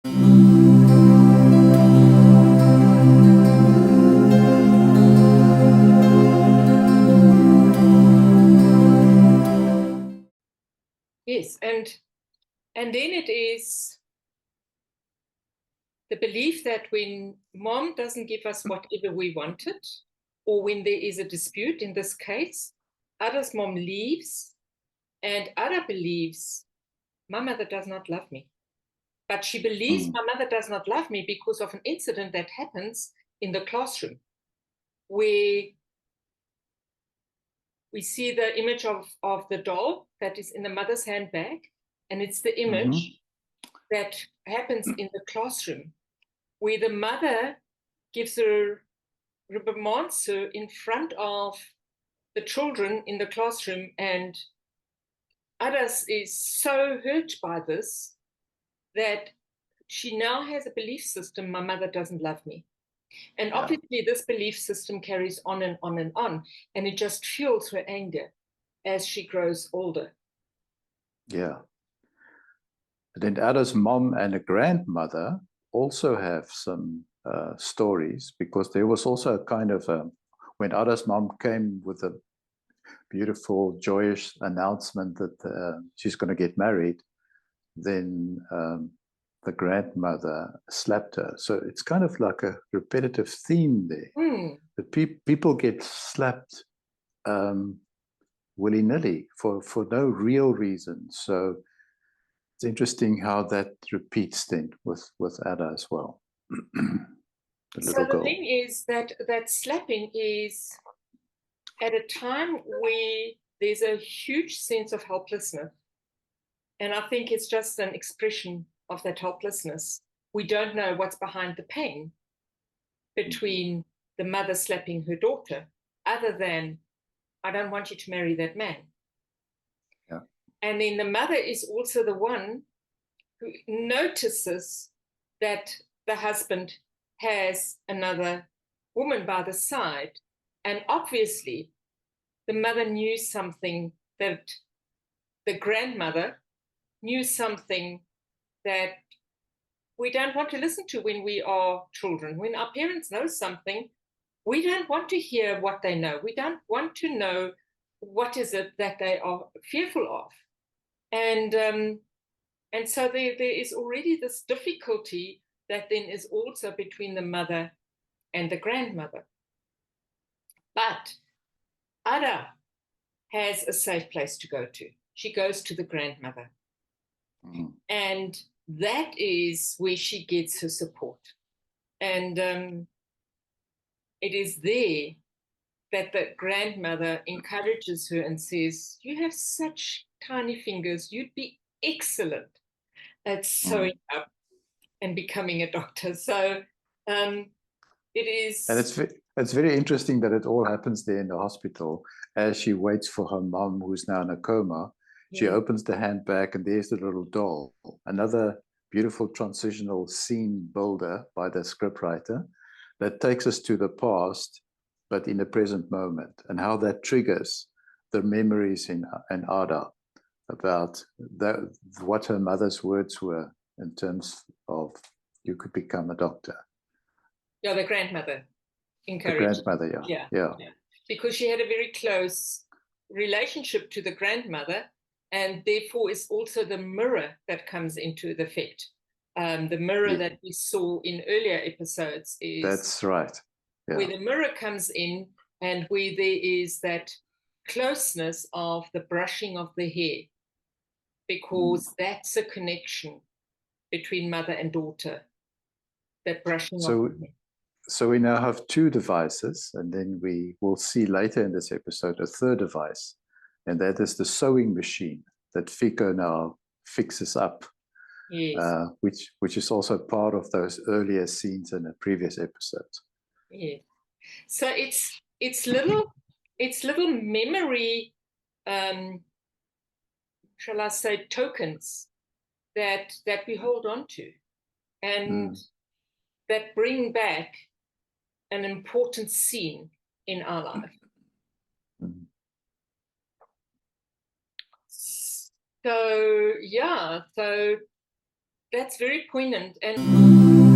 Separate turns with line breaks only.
Yes, and then it is the belief that when mom doesn't give us whatever we wanted, or when there is a dispute, in this case, Ada's mom leaves, and Ada believes my mother does not love me. But she believes my mother does not love me because of an incident that happens in the classroom, where we see the image of the doll that is in the mother's handbag, and it's the image that happens in the classroom, where the mother gives her reprimands her in front of the children in the classroom, and Adas is so hurt by this that she now has a belief system: my mother doesn't love me. And obviously this belief system carries on and on and on, and it just fuels her anger as she grows older.
Yeah. But then Ada's mom and a grandmother also have some stories, because there was also a kind of when Ada's mom came with a beautiful, joyous announcement that she's going to get married, then the grandmother slapped her. So it's kind of like a repetitive theme there. That people get slapped willy-nilly for no real reason. So it's interesting how that repeats then with Ada as well.
So the thing is that slapping is at a time where there's a huge sense of helplessness. And I think it's just an expression of that helplessness. We don't know what's behind the pain between the mother slapping her daughter, other than, I don't want you to marry that man.
Yeah.
And then the mother is also the one who notices that the husband has another woman by the side. And obviously, the mother knew something that the grandmother knew something that we don't want to listen to when we are children. When our parents know something, we don't want to hear what they know. We don't want to know what is it that they are fearful of. And so there is already this difficulty that then is also between the mother and the grandmother. But Ada has a safe place to go to. She goes to the grandmother. And that is where she gets her support. And it is there that the grandmother encourages her and says, you have such tiny fingers, you'd be excellent at sewing up and becoming a doctor. So it is...
And it's very interesting that it all happens there in the hospital as she waits for her mom, who's now in a coma. She opens the handbag and there's the little doll. Another beautiful transitional scene builder by the scriptwriter that takes us to the past, but in the present moment, and how that triggers the memories in Ada about what her mother's words were in terms of you could become a doctor.
Yeah, the grandmother encouraged.
The grandmother, yeah.
Because she had a very close relationship to the grandmother, and therefore is also the mirror that comes into the effect. The mirror that we saw in earlier episodes is...
That's right. Yeah.
Where the mirror comes in, and where there is that closeness of the brushing of the hair, because that's a connection between mother and daughter, that brushing of the hair.
So we now have two devices, and then we will see later in this episode a third device, and that is the sewing machine that Fico now fixes up, which is also part of those earlier scenes in the previous episodes.
Yeah. So it's little memory, shall I say, tokens that we hold on to, and that bring back an important scene in our life. So that's very poignant. And